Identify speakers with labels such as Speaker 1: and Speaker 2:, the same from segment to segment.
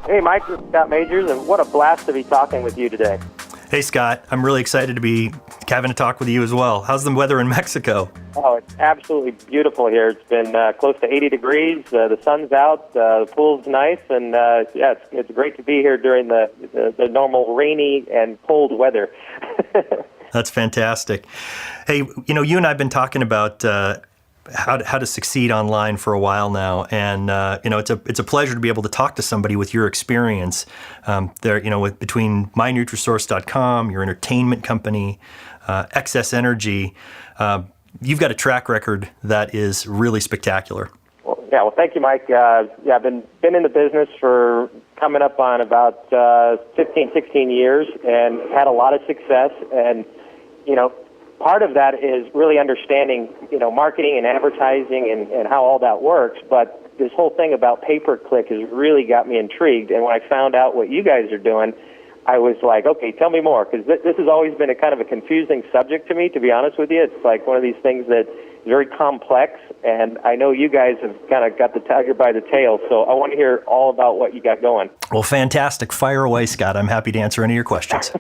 Speaker 1: Hey, Mike, this is Scott Majors, and what a blast to be talking with you today.
Speaker 2: Hey, Scott. I'm really excited to be having a talk with you as well. How's the weather in Mexico?
Speaker 1: Oh, it's absolutely beautiful here. It's been close to 80 degrees. The sun's out. The pool's nice, and yeah, it's great to be here during the normal rainy and cold weather.
Speaker 2: That's fantastic. Hey, you and I have been talking about how to succeed online for a while now, and it's a pleasure to be able to talk to somebody with your experience between myNutrisource.com, your entertainment company, Excess Energy. You've got a track record that is really spectacular.
Speaker 1: Well, thank you, Mike. I've been in the business for coming up on about 15, 16 years, and had a lot of success. And part of that is really understanding, marketing and advertising and how all that works. But this whole thing about pay-per-click has really got me intrigued. And when I found out what you guys are doing, I was like, okay, tell me more, because this has always been a kind of a confusing subject to me, to be honest with you. It's like one of these things that is very complex, and I know you guys have kind of got the tiger by the tail, so I want to hear all about what you got going.
Speaker 2: Well, fantastic. Fire away, Scott. I'm happy to answer any of your questions.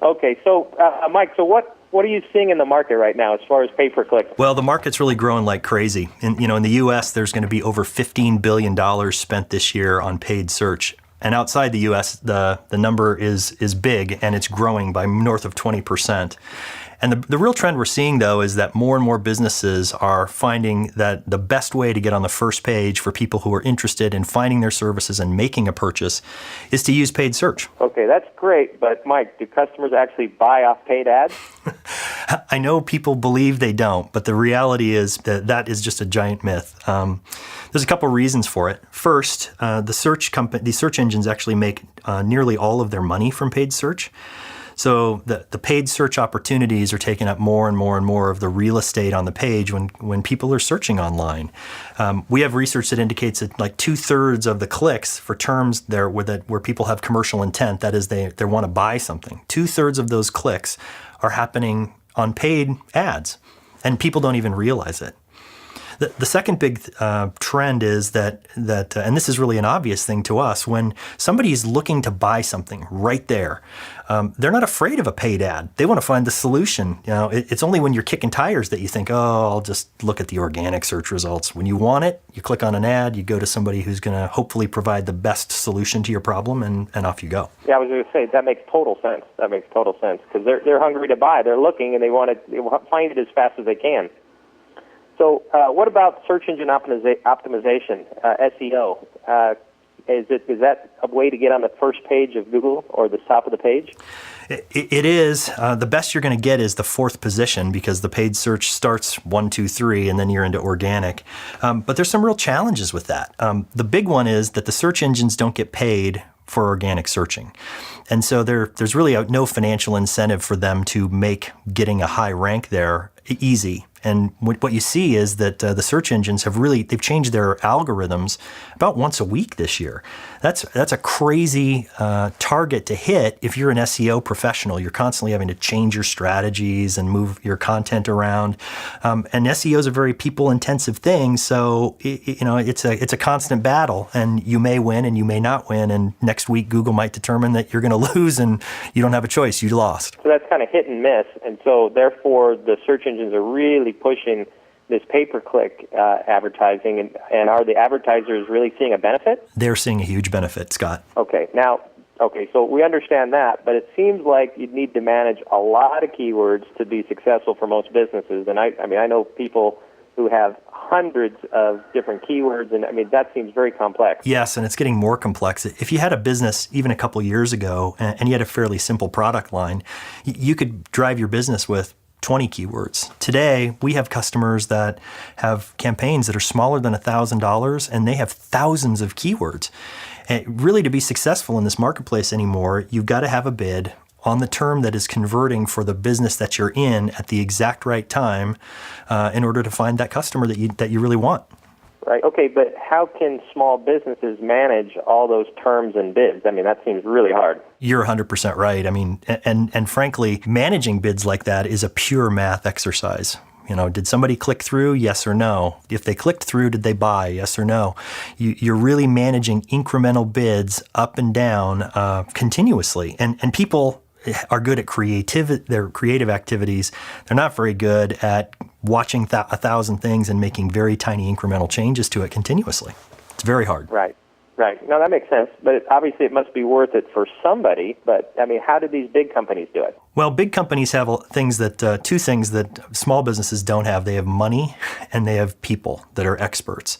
Speaker 1: Okay, so Mike, so what are you seeing in the market right now as far as pay-per-click?
Speaker 2: Well, the market's really growing like crazy. In the U.S., there's going to be over $15 billion spent this year on paid search. And outside the U.S., the number is big, and it's growing by north of 20%. And the real trend we're seeing, though, is that more and more businesses are finding that the best way to get on the first page for people who are interested in finding their services and making a purchase is to use paid search. Okay, that's great. But, Mike, do customers actually buy off paid ads? I know people believe they don't, but the reality is that is just a giant myth. There's a couple reasons for it. First, the search engines actually make nearly all of their money from paid search. So the paid search opportunities are taking up more and more and more of the real estate on the page when people are searching online. We have research that indicates that like 2/3 of the clicks for terms there where people have commercial intent, that is they want to buy something, 2/3 of those clicks are happening on paid ads, and people don't even realize it. The second big trend is that and this is really an obvious thing to us, when somebody is looking to buy something right there, they're not afraid of a paid ad. They want to find the solution. It's only when you're kicking tires that you think, oh, I'll just look at the organic search results. When you want it, you click on an ad, you go to somebody who's going to hopefully provide the best solution to your problem, and off you go. Yeah, I was going to say, that makes total sense. That makes total sense, because they're hungry to buy. They're looking, and they want to find it as fast as they can. So what about search engine optimization, SEO? Is that a way to get on the first page of Google or the top of the page? It is. The best you're going to get is the fourth position, because the paid search starts 1, 2, 3, and then you're into organic. But there's some real challenges with that. The big one is that the search engines don't get paid for organic searching. And so there's really no financial incentive for them to make getting a high rank there easy. And what you see is that the search engines they've changed their algorithms about once a week this year. That's a crazy target to hit if you're an SEO professional. You're constantly having to change your strategies and move your content around. And SEO is a very people-intensive thing, so it's a constant battle. And you may win and you may not win. And next week Google might determine that you're going to lose, and you don't have a choice. You lost. So that's kind of hit and miss. And so therefore the search engines are really pushing this pay-per-click advertising, and are the advertisers really seeing a benefit? They're seeing a huge benefit, Scott. Okay, so we understand that, but it seems like you'd need to manage a lot of keywords to be successful for most businesses. And I know people who have hundreds of different keywords, and that seems very complex. Yes, and it's getting more complex. If you had a business even a couple years ago and you had a fairly simple product line, you could drive your business with 20 keywords. Today, we have customers that have campaigns that are smaller than $1,000, and they have thousands of keywords. And really, to be successful in this marketplace anymore, you've got to have a bid on the term that is converting for the business that you're in at the exact right time in order to find that customer that you really want. Right. Okay, but how can small businesses manage all those terms and bids? That seems really hard. You're 100% right. And frankly, managing bids like that is a pure math exercise. Did somebody click through? Yes or no? If they clicked through, did they buy? Yes or no? You're really managing incremental bids up and down continuously. And people are good at their creative activities. They're not very good at watching 1,000 things and making very tiny incremental changes to it continuously. It's very hard.
Speaker 1: Right. No, that makes sense. But obviously it must be worth it for somebody. But, how do these big companies do it?
Speaker 2: Well, big companies have two things that small businesses don't have. They have money and they have people that are experts.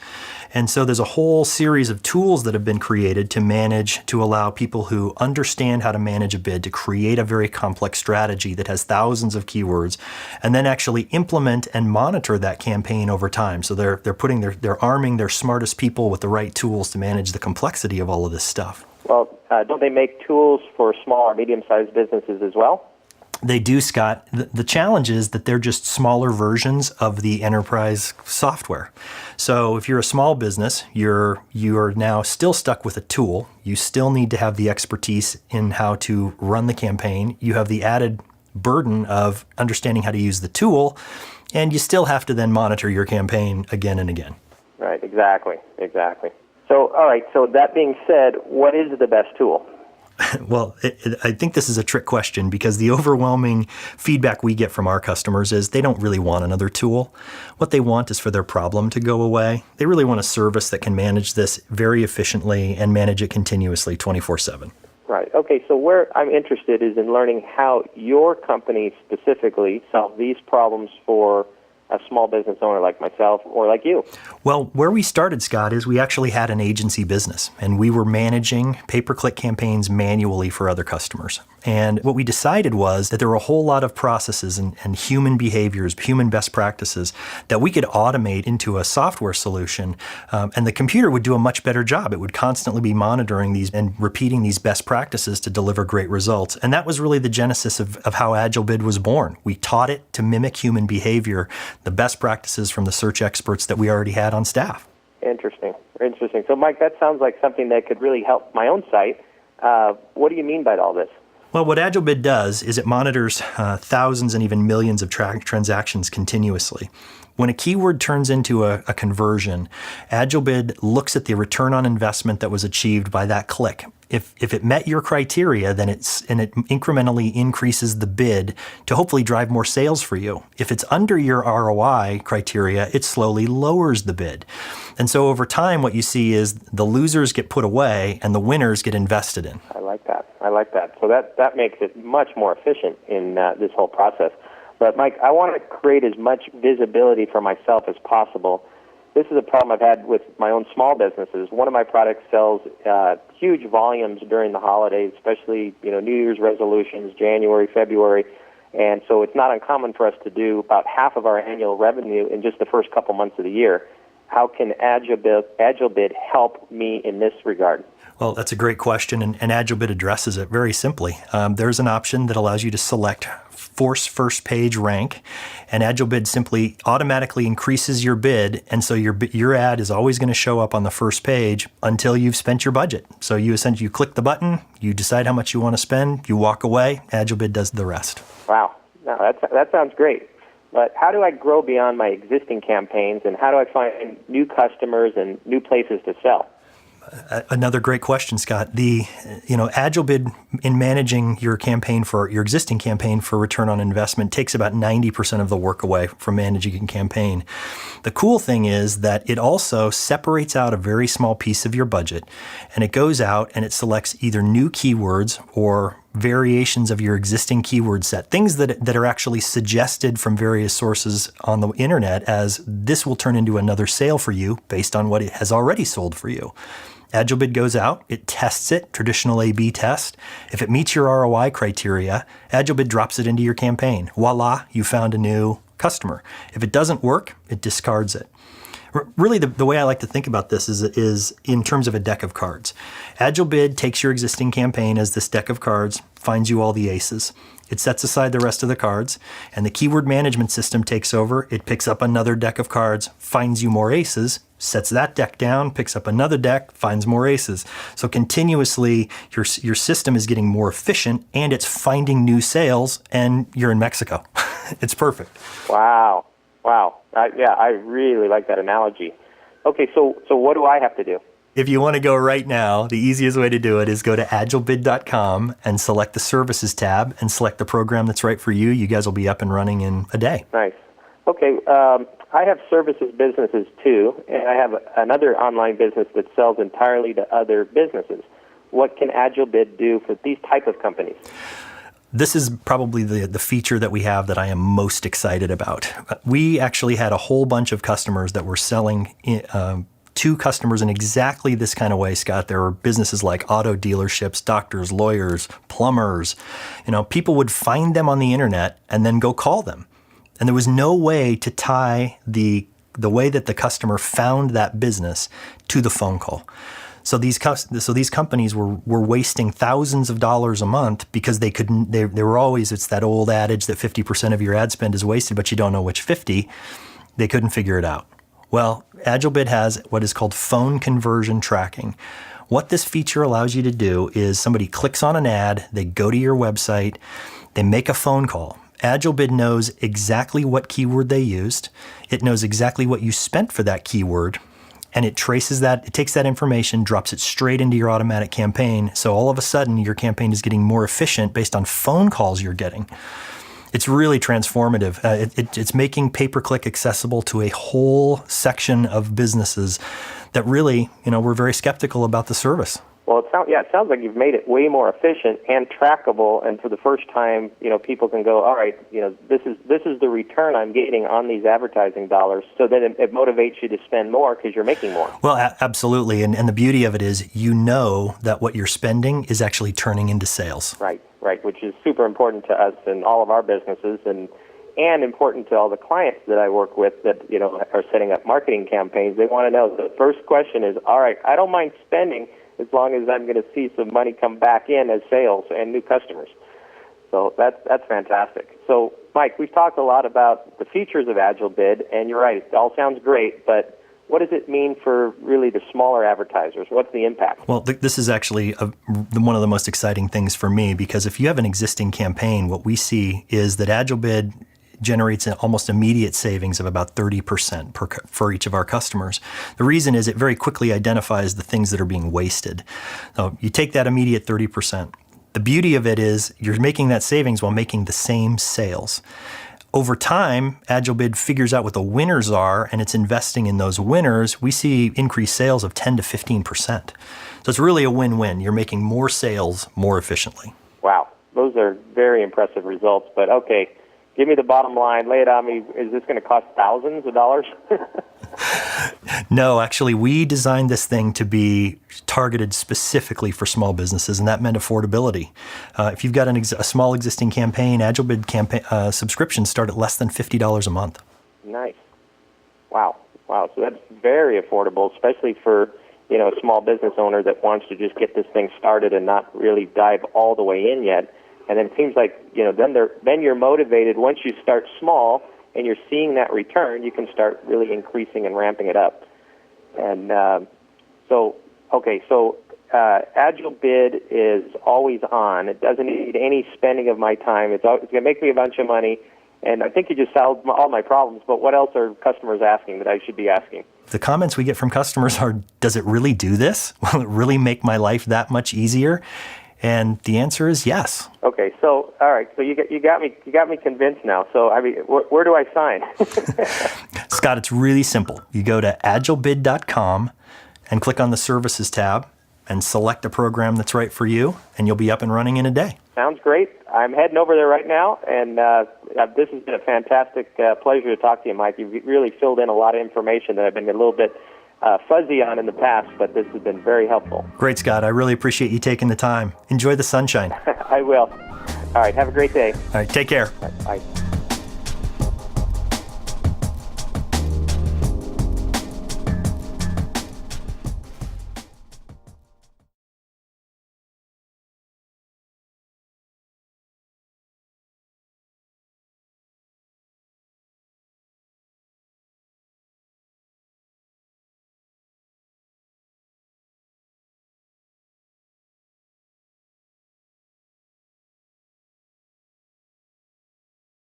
Speaker 2: And so there's a whole series of tools that have been created to allow people who understand how to manage a bid to create a very complex strategy that has thousands of keywords and then actually implement and monitor that campaign over time. So they're arming their smartest people with the right tools to manage the complexity of all of this stuff.
Speaker 1: Well, don't they make tools for small or medium-sized businesses as well?
Speaker 2: They do, Scott. The challenge is that they're just smaller versions of the enterprise software. So if you're a small business, you're now still stuck with a tool. You still need to have the expertise in how to run the campaign. You have the added burden of understanding how to use the tool, and you still have to then monitor your campaign again and again.
Speaker 1: Right, exactly. So, all right, so that being said, what is the best tool?
Speaker 2: Well, I think this is a trick question because the overwhelming feedback we get from our customers is they don't really want another tool. What they want is for their problem to go away. They really want a service that can manage this very efficiently and manage it continuously 24/7.
Speaker 1: Right. Okay, so where I'm interested is in learning how your company specifically solve these problems for a small business owner like myself or like you.
Speaker 2: Well, where we started, Scott, is we actually had an agency business, and we were managing pay-per-click campaigns manually for other customers. And what we decided was that there were a whole lot of processes and human behaviors, human best practices that we could automate into a software solution, and the computer would do a much better job. It would constantly be monitoring these and repeating these best practices to deliver great results. And that was really the genesis of how AgileBid was born. We taught it to mimic human behavior, the best practices from the search experts that we already had on staff.
Speaker 1: Interesting. So, Mike, that sounds like something that could really help my own site. What do you mean by all this?
Speaker 2: Well, what AgileBid does is it monitors thousands and even millions of transactions continuously. When a keyword turns into a conversion, AgileBid looks at the return on investment that was achieved by that click. If it met your criteria, then it incrementally increases the bid to hopefully drive more sales for you. If it's under your ROI criteria, it slowly lowers the bid. And so over time, what you see is the losers get put away and the winners get invested in.
Speaker 1: I like that. So that makes it much more efficient in this whole process. But, Mike, I want to create as much visibility for myself as possible. This is a problem I've had with my own small businesses. One of my products sells huge volumes during the holidays, especially New Year's resolutions, January, February. And so it's not uncommon for us to do about half of our annual revenue in just the first couple months of the year. How can AgileBid help me in this regard?
Speaker 2: Well, that's a great question, and AgileBid addresses it very simply. There's an option that allows you to select Force First Page Rank, and AgileBid simply automatically increases your bid, and so your ad is always going to show up on the first page until you've spent your budget. So you click the button, you decide how much you want to spend, you walk away, AgileBid does the rest. Wow,
Speaker 1: no, that sounds great. But how do I grow beyond my existing campaigns, and how do I find new customers and new places to sell?
Speaker 2: Another great question, Scott. AgileBid in managing your existing campaign for return on investment takes about 90% of the work away from managing a campaign. The cool thing is that it also separates out a very small piece of your budget, and it goes out and it selects either new keywords or variations of your existing keyword set, things that are actually suggested from various sources on the internet as this will turn into another sale for you based on what it has already sold for you. AgileBid goes out, it tests it, traditional A/B test. If it meets your ROI criteria, AgileBid drops it into your campaign. Voila, you found a new customer. If it doesn't work, it discards it. Really, the way I like to think about this is in terms of a deck of cards. AgileBid takes your existing campaign as this deck of cards, finds you all the aces. It sets aside the rest of the cards, and the keyword management system takes over. It picks up another deck of cards, finds you more aces, sets that deck down, picks up another deck, finds more aces. So continuously, your system is getting more efficient, and it's finding new sales, and you're in Mexico. It's perfect.
Speaker 1: Wow. Wow. Yeah, I really like that analogy. Okay, so what do I have to do?
Speaker 2: If you want to go right now, the easiest way to do it is go to AgileBid.com and select the Services tab and select the program that's right for you. You guys will be up and running in a day.
Speaker 1: Nice. Okay, I have services businesses too, and I have another online business that sells entirely to other businesses. What can AgileBid do for these type of companies?
Speaker 2: This is probably the feature that we have that I am most excited about. We actually had a whole bunch of customers that were selling to customers in exactly this kind of way, Scott. There were businesses like auto dealerships, doctors, lawyers, plumbers. People would find them on the internet and then go call them. And there was no way to tie the way that the customer found that business to the phone call. So these companies were wasting thousands of dollars a month because they were always, it's that old adage that 50% of your ad spend is wasted, but you don't know which 50. They couldn't figure it out. Well, AgileBid has what is called phone conversion tracking. What this feature allows you to do is somebody clicks on an ad, they go to your website, they make a phone call. AgileBid knows exactly what keyword they used. It knows exactly what you spent for that keyword. And it traces that, it takes that information, drops it straight into your automatic campaign. So all of a sudden, your campaign is getting more efficient based on phone calls you're getting. It's really transformative. It's making pay-per-click accessible to a whole section of businesses that really, we're very skeptical about the service.
Speaker 1: Well, it sounds like you've made it way more efficient and trackable, and for the first time, people can go, all right, this is the return I'm getting on these advertising dollars, so then it motivates you to spend more because you're making more.
Speaker 2: Well, absolutely, and the beauty of it is that what you're spending is actually turning into sales.
Speaker 1: Right, which is super important to us and all of our businesses, and important to all the clients that I work with that are setting up marketing campaigns. They want to know, the first question is, all right, I don't mind spending as long as I'm going to see some money come back in as sales and new customers. So that's fantastic. So, Mike, we've talked a lot about the features of AgileBid, and you're right, it all sounds great, but what does it mean for really the smaller advertisers? What's the impact?
Speaker 2: Well, this is actually one of the most exciting things for me, because if you have an existing campaign, what we see is that AgileBid generates an almost immediate savings of about 30% for each of our customers. The reason is it very quickly identifies the things that are being wasted. So you take that immediate 30%. The beauty of it is you're making that savings while making the same sales. Over time, AgileBid figures out what the winners are, and it's investing in those winners. We see increased sales of 10 to 15%. So it's really a win-win. You're making more sales more efficiently.
Speaker 1: Wow, those are very impressive results. But okay, give me the bottom line. Lay it on me. Is this going to cost thousands of dollars?
Speaker 2: No, actually, we designed this thing to be targeted specifically for small businesses, and that meant affordability. If you've got a small existing campaign, AgileBid subscriptions start at less than $50 a month.
Speaker 1: Nice. Wow. So that's very affordable, especially for a small business owner that wants to just get this thing started and not really dive all the way in yet. And then it seems like then you're motivated once you start small and you're seeing that return, you can start really increasing and ramping it up. And so AgileBid is always on. It doesn't need any spending of my time. It's going to make me a bunch of money. And I think you just solved all my problems, but what else are customers asking that I should be asking?
Speaker 2: The comments we get from customers are, does it really do this? Will it really make my life that much easier? And the answer is yes. Okay,
Speaker 1: so all right, so you got me convinced now. So I mean, where do I sign?
Speaker 2: Scott, it's really simple. You go to AgileBid.com and click on the Services tab and select a program that's right for you, and you'll be up and running in a day.
Speaker 1: Sounds great. I'm heading over there right now, and this has been a fantastic pleasure to talk to you, Mike. You've really filled in a lot of information that I've been a little bit fuzzy on in the past, but this has been very helpful.
Speaker 2: Great, Scott. I really appreciate you taking the time. Enjoy the sunshine.
Speaker 1: I will. All right. Have a great day.
Speaker 2: All right. Take care.
Speaker 1: Bye.